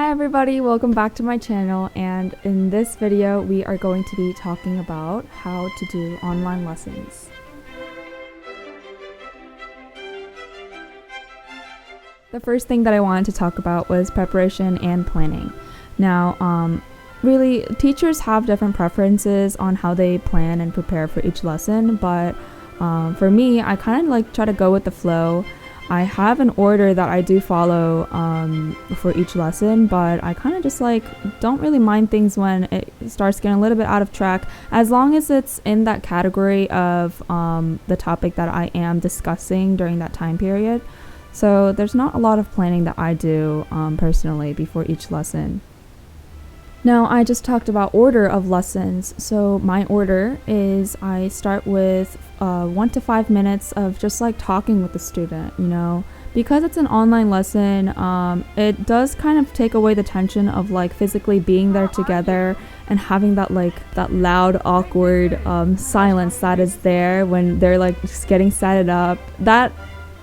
Hi everybody, welcome back to my channel, and in this video we are going to be talking about how to do online lessons. The first thing that I wanted to talk about was preparation and planning. Now, really, teachers have different preferences on how they plan and prepare for each lesson, but for me, I kind of like try to go with the flow. I have an order that I do follow for each lesson, but I kind of just like don't really mind things when it starts getting a little bit out of track, as long as it's in that category of the topic that I am discussing during that time period. So there's not a lot of planning that I do personally before each lesson. Now, I just talked about order of lessons. So my order is I start with 1 to 5 minutes of just like talking with the student, because it's an online lesson. It does kind of take away the tension of like physically being there together and having that loud, awkward silence that is there when they're like just getting set up. That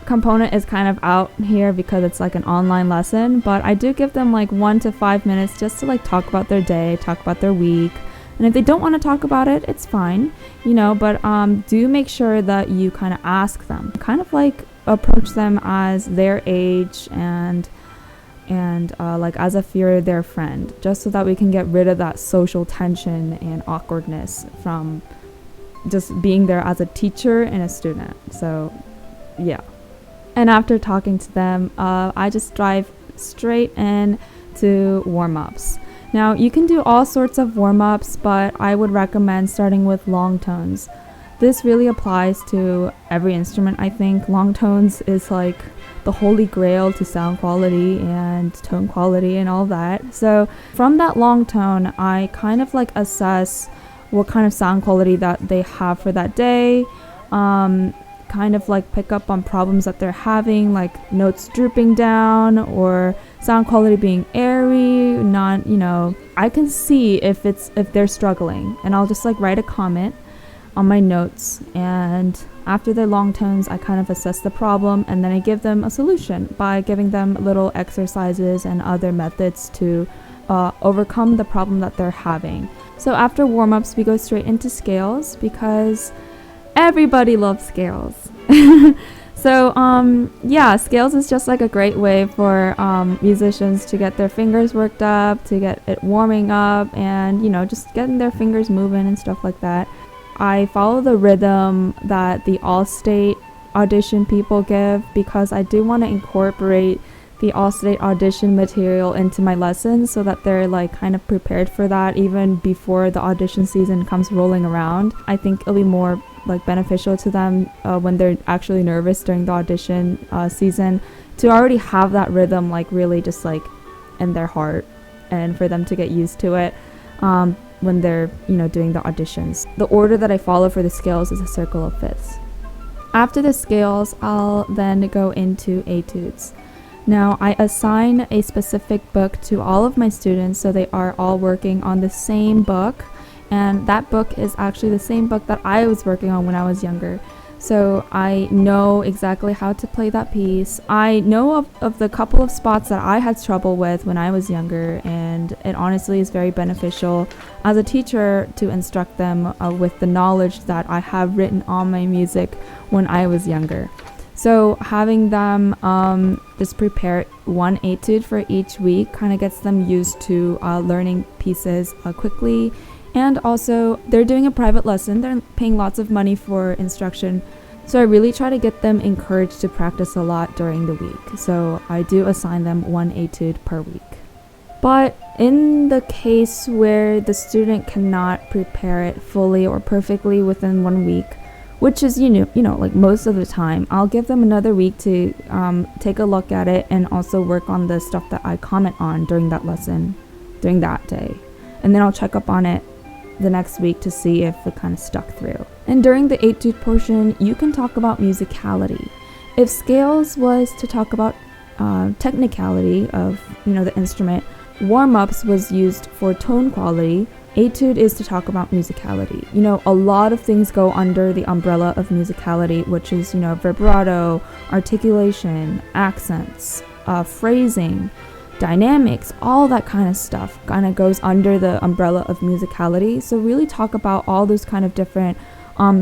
component is kind of out here because it's like an online lesson, but I do give them like 1 to 5 minutes just to like talk about their day, talk about their week. And if they don't want to talk about it, it's fine, but do make sure that you kind of ask them, kind of like approach them as their age and like as if you're their friend, just so that we can get rid of that social tension and awkwardness from just being there as a teacher and a student. So yeah. And after talking to them, I just dive straight in to warm-ups. Now, you can do all sorts of warm-ups, but I would recommend starting with long tones. This really applies to every instrument, I think. Long tones is like the holy grail to sound quality and tone quality and all that. So from that long tone, I kind of like assess what kind of sound quality that they have for that day. Kind of like pick up on problems that they're having, like notes drooping down or sound quality being airy, I can see if they're struggling, and I'll just like write a comment on my notes, and after their long tones I kind of assess the problem, and then I give them a solution by giving them little exercises and other methods to overcome the problem that they're having. So after warm-ups we go straight into scales, because everybody loves scales. So scales is just like a great way for musicians to get their fingers worked up, to get it warming up, and just getting their fingers moving and stuff like that. I follow the rhythm that the All-State audition people give, because I do want to incorporate the All-State audition material into my lessons so that they're like kind of prepared for that even before the audition season comes rolling around. I think it'll be more like beneficial to them when they're actually nervous during the audition season, to already have that rhythm like really just like in their heart, and for them to get used to it when they're doing the auditions. The order that I follow for the scales is a circle of fifths. After the scales, I'll then go into etudes. Now, I assign a specific book to all of my students, so they are all working on the same book, and that book is actually the same book that I was working on when I was younger. So I know exactly how to play that piece. I know of the couple of spots that I had trouble with when I was younger, and it honestly is very beneficial as a teacher to instruct them with the knowledge that I have written on my music when I was younger. So having them just prepare one etude for each week kind of gets them used to learning pieces quickly. And also, they're doing a private lesson. They're paying lots of money for instruction. So I really try to get them encouraged to practice a lot during the week. So I do assign them one etude per week. But in the case where the student cannot prepare it fully or perfectly within 1 week, which is, like most of the time, I'll give them another week to take a look at it and also work on the stuff that I comment on during that lesson, during that day. And then I'll check up on it the next week to see if it kind of stuck through. And during the etude portion, you can talk about musicality. If scales was to talk about technicality of, the instrument, warm-ups was used for tone quality, etude is to talk about musicality. A lot of things go under the umbrella of musicality, which is, vibrato, articulation, accents, phrasing, dynamics, all that kind of stuff kind of goes under the umbrella of musicality. So really talk about all those kind of different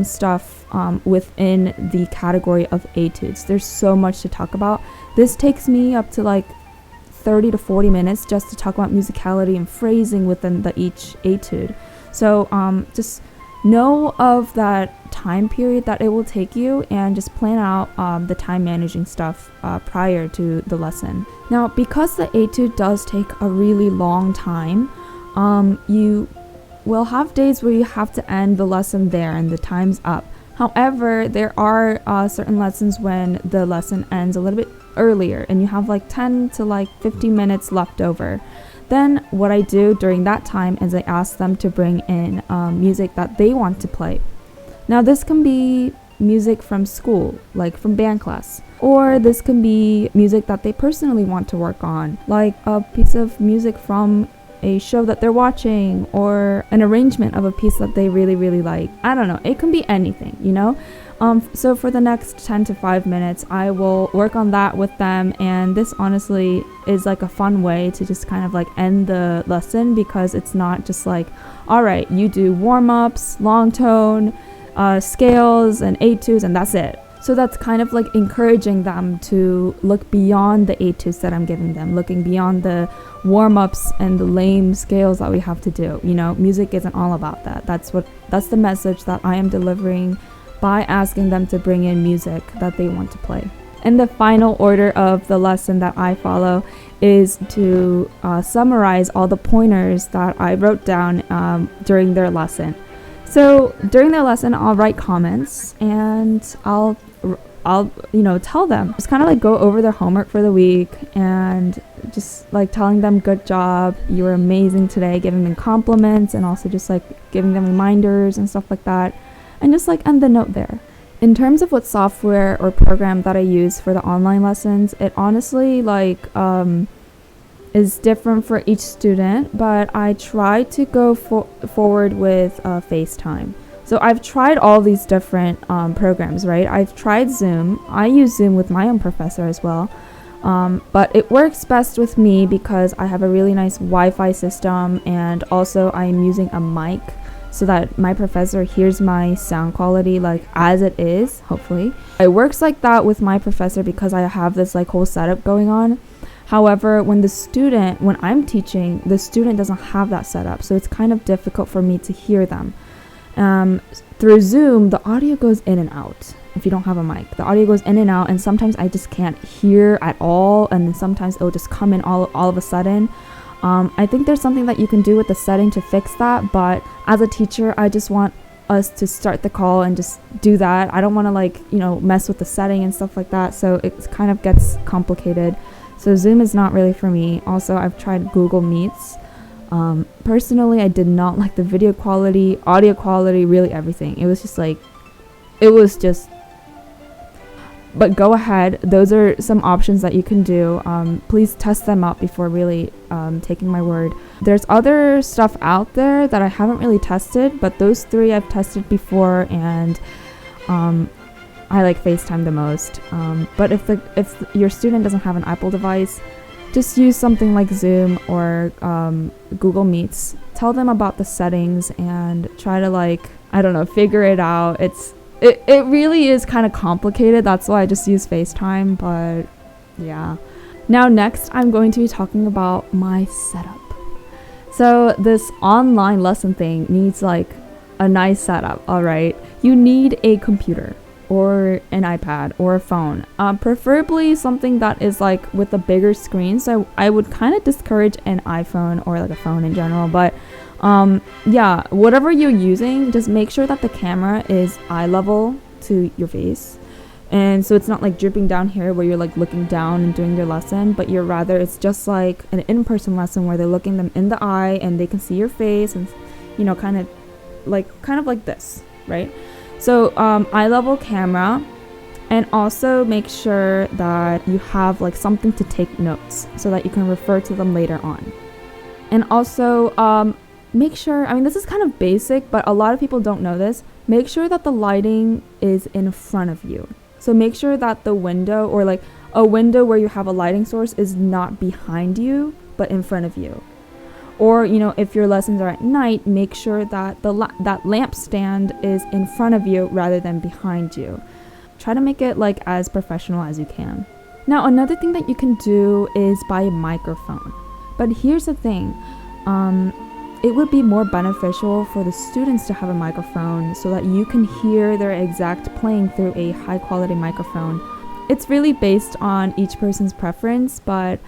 stuff within the category of etudes. There's so much to talk about. This takes me up to like 30 to 40 minutes just to talk about musicality and phrasing within each etude. So just know of that time period that it will take you, and just plan out the time managing stuff prior to the lesson. Now, because the etude does take a really long time, you will have days where you have to end the lesson there and the time's up. However, there are certain lessons when the lesson ends a little bit earlier and you have like 10 to like 15 minutes left over. Then what I do during that time is I ask them to bring in music that they want to play. Now this can be music from school, like from band class, or this can be music that they personally want to work on, like a piece of music from a show that they're watching, or an arrangement of a piece that they really, really like. I don't know, it can be anything, you know? So for the next 10 to 5 minutes, I will work on that with them, and this honestly is like a fun way to just kind of like end the lesson, because it's not just like, all right, you do warm-ups, long tone, scales, and etudes, and that's it. So that's kind of like encouraging them to look beyond the etudes that I'm giving them, looking beyond the warm-ups and the lame scales that we have to do. You know, music isn't all about that. That's the message that I am delivering by asking them to bring in music that they want to play. And the final order of the lesson that I follow is to summarize all the pointers that I wrote down during their lesson. So during their lesson, I'll write comments, and I'll tell them, just kind of like go over their homework for the week, and just like telling them, good job, you were amazing today, giving them compliments, and also just like giving them reminders and stuff like that, and just like end the note there. In terms of what software or program that I use for the online lessons, it honestly is different for each student, but I try to go forward with FaceTime. So I've tried all these different programs, right? I've tried Zoom. I use Zoom with my own professor as well. But it works best with me because I have a really nice Wi-Fi system, and also I'm using a mic so that my professor hears my sound quality like as it is, hopefully. It works like that with my professor because I have this like whole setup going on. However, when I'm teaching, the student doesn't have that setup, so it's kind of difficult for me to hear them. Through Zoom, the audio goes in and out. If you don't have a mic, the audio goes in and out, and sometimes I just can't hear at all, and then sometimes it'll just come in all of a sudden. I think there's something that you can do with the setting to fix that, but as a teacher, I just want us to start the call and just do that. I don't want to mess with the setting and stuff like that, so it kind of gets complicated. So Zoom is not really for me. Also, I've tried Google Meets. Personally, I did not like the video quality, audio quality, really everything. But go ahead. Those are some options that you can do. Please test them out before really taking my word. There's other stuff out there that I haven't really tested, but those three I've tested before, and I like FaceTime the most. But if your student doesn't have an Apple device, just use something like Zoom or Google Meets. Tell them about the settings and try to figure it out. It really is kind of complicated. That's why I just use FaceTime, but yeah. Now next, I'm going to be talking about my setup. So this online lesson thing needs like a nice setup, all right? You need a computer or an iPad or a phone, preferably something that is like with a bigger screen. So I would kind of discourage an iPhone or like a phone in general, but whatever you're using, just make sure that the camera is eye level to your face, and so it's not like dripping down here where you're like looking down and doing your lesson, but it's just like an in-person lesson where they're looking them in the eye and they can see your face, and kind of like this, right? So eye level camera, and also make sure that you have like something to take notes so that you can refer to them later on. And also make sure, this is kind of basic, but a lot of people don't know this, make sure that the lighting is in front of you. So make sure that the window, or like A window where you have a lighting source is not behind you, but in front of you. Or, if your lessons are at night, make sure that that lamp stand is in front of you rather than behind you. Try to make it like as professional as you can. Now, another thing that you can do is buy a microphone. But here's the thing. It would be more beneficial for the students to have a microphone so that you can hear their exact playing through a high quality microphone. It's really based on each person's preference, but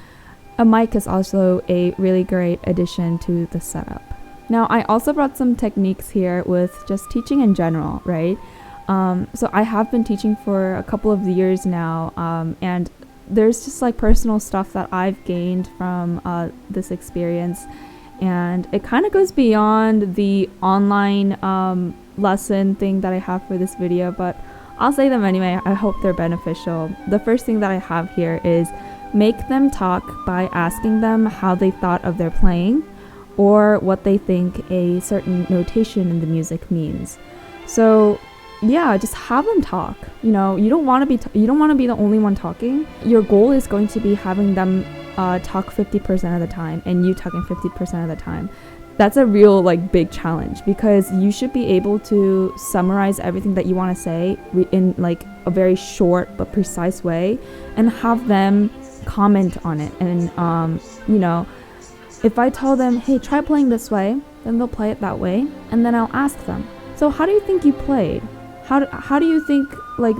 a mic is also a really great addition to the setup. Now, I also brought some techniques here with just teaching in general, right? So I have been teaching for a couple of years now, and there's just like personal stuff that I've gained from this experience. And it kind of goes beyond the online lesson thing that I have for this video, but I'll say them anyway. I hope they're beneficial. The first thing that I have here is make them talk by asking them how they thought of their playing or what they think a certain notation in the music means. So yeah, just have them talk. You don't want to be the only one talking. Your goal is going to be having them talk 50% of the time and you talking 50% of the time. That's a real big challenge because you should be able to summarize everything that you want to say in a very short but precise way and have them comment on it. And if I tell them, hey, try playing this way, then they'll play it that way, and then I'll ask them, so how do you think you played? How do you think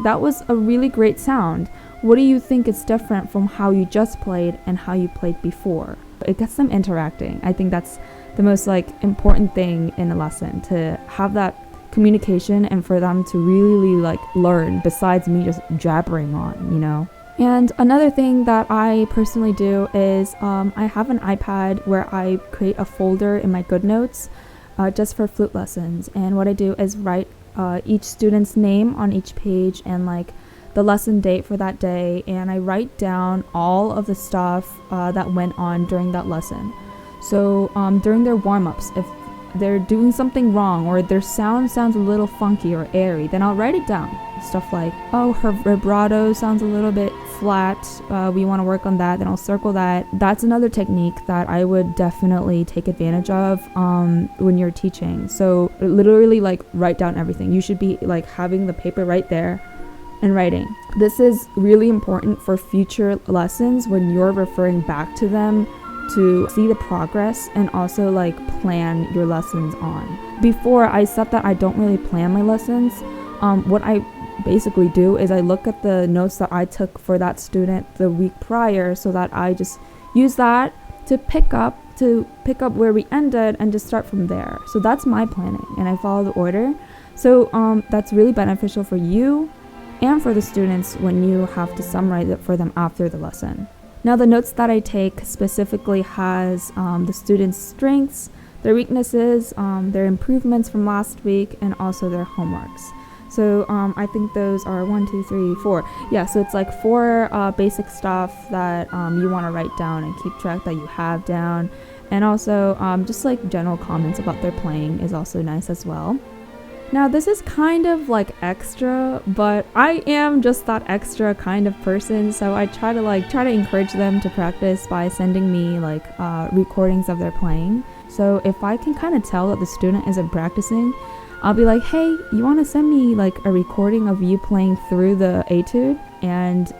that was a really great sound? What do you think is different from how you just played and how you played before? It gets them interacting. I think that's the most important thing in a lesson, to have that communication and for them to really learn besides me just jabbering on. And another thing that I personally do is I have an iPad where I create a folder in my GoodNotes just for flute lessons. And what I do is write each student's name on each page and the lesson date for that day. And I write down all of the stuff that went on during that lesson. So during their warm-ups, if they're doing something wrong or their sound sounds a little funky or airy, then I'll write it down. Stuff like, oh, her vibrato sounds a little bit flat, we want to work on that, then I'll circle that. That's another technique that I would definitely take advantage of when you're teaching. So literally write down everything. You should be having the paper right there and writing. This is really important for future lessons when you're referring back to them to see the progress and also plan your lessons on. Before, I said that I don't really plan my lessons. What I basically do is I look at the notes that I took for that student the week prior, so that I just use that to pick up where we ended and just start from there. So that's my planning, and I follow the order. So that's really beneficial for you and for the students when you have to summarize it for them after the lesson. Now, the notes that I take specifically has the students' strengths, their weaknesses, their improvements from last week, and also their homeworks. So I think those are 1, 2, 3, 4. Yeah, so it's 4 basic stuff that you want to write down and keep track that you have down. And also just general comments about their playing is also nice as well. Now, this is kind of extra, but I am just that extra kind of person, so I try to encourage them to practice by sending me recordings of their playing. So if I can kind of tell that the student isn't practicing, I'll be like, hey, you want to send me a recording of you playing through the etude? And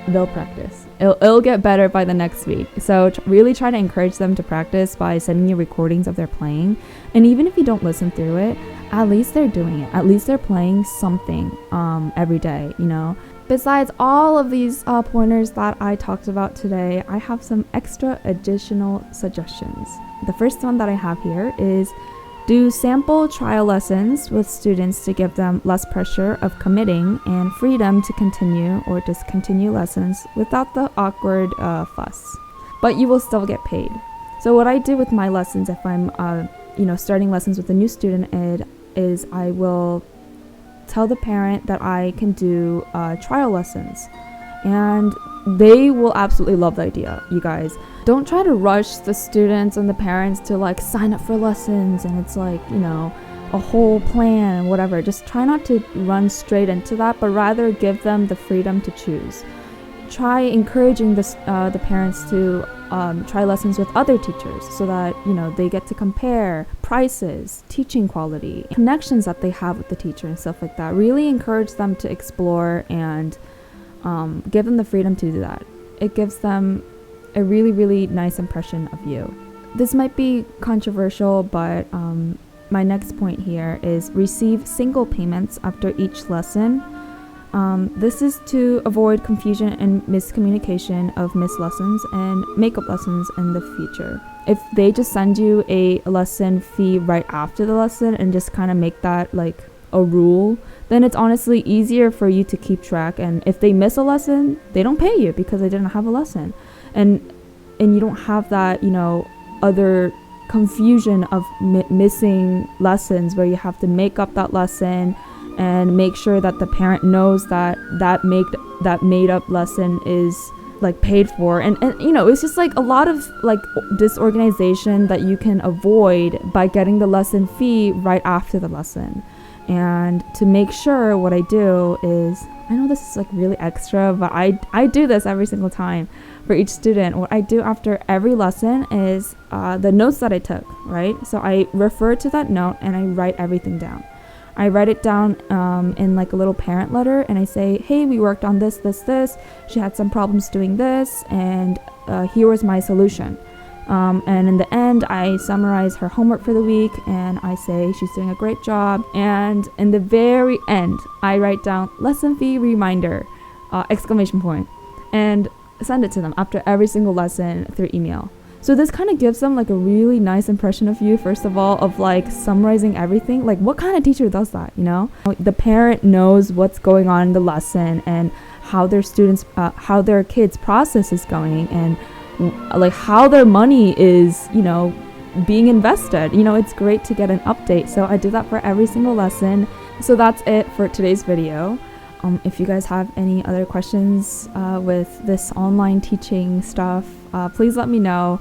they'll practice. It'll get better by the next week. So really try to encourage them to practice by sending you recordings of their playing. And even if you don't listen through it, at least they're doing it. At least they're playing something every day, Besides all of these pointers that I talked about today, I have some extra additional suggestions. The first one that I have here is do sample trial lessons with students to give them less pressure of committing and freedom to continue or discontinue lessons without the awkward fuss. But you will still get paid. So what I do with my lessons if I'm starting lessons with a new student is I will tell the parent that I can do trial lessons. And they will absolutely love the idea, you guys. Don't try to rush the students and the parents to sign up for lessons and it's a whole plan and whatever. Just try not to run straight into that, but rather give them the freedom to choose. try encouraging the parents to try lessons with other teachers so that, you know, they get to compare prices, teaching quality, connections that they have with the teacher and stuff like that. Really encourage them to explore and give them the freedom to do that. It gives them a really, really nice impression of you. This might be controversial, but my next point here is receive single payments after each lesson. This is to avoid confusion and miscommunication of missed lessons and makeup lessons in the future. If they just send you a lesson fee right after the lesson and just kind of make that like a rule, then it's honestly easier for you to keep track. And if they miss a lesson, they don't pay you because they didn't have a lesson. And you don't have that, you know, other confusion of missing lessons where you have to make up that lesson and make sure that the parent knows that made up lesson is like paid for, and you know, it's just like a lot of like disorganization that you can avoid by getting the lesson fee right after the lesson. And to make sure, what I do is, I know this is like really extra, but I do this every single time for each student. What I do after every lesson is the notes that I took, right? So I refer to that note and I write everything down. I write it down in like a little parent letter, and I say, hey, we worked on this. She had some problems doing this, and here was my solution. And in the end, I summarize her homework for the week, and I say she's doing a great job. And in the very end, I write down lesson fee reminder, ! And send it to them after every single lesson through email. So this kind of gives them like a really nice impression of you, first of all, of like summarizing everything. Like, what kind of teacher does that, you know? The parent knows what's going on in the lesson and how their students, how their kids' process is going, and like how their money is, you know, being invested. You know, it's great to get an update. So I do that for every single lesson. So that's it for today's video. If you guys have any other questions with this online teaching stuff, please let me know.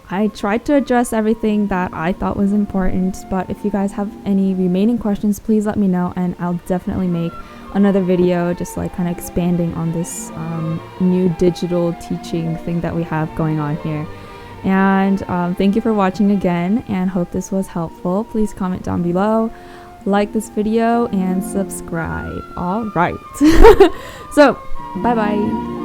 I tried to address everything that I thought was important, but if you guys have any remaining questions, please let me know, and I'll definitely make another video just like kind of expanding on this new digital teaching thing that we have going on here. And thank you for watching again, and hope this was helpful. Please comment down below, like this video, and subscribe. All right. So bye bye.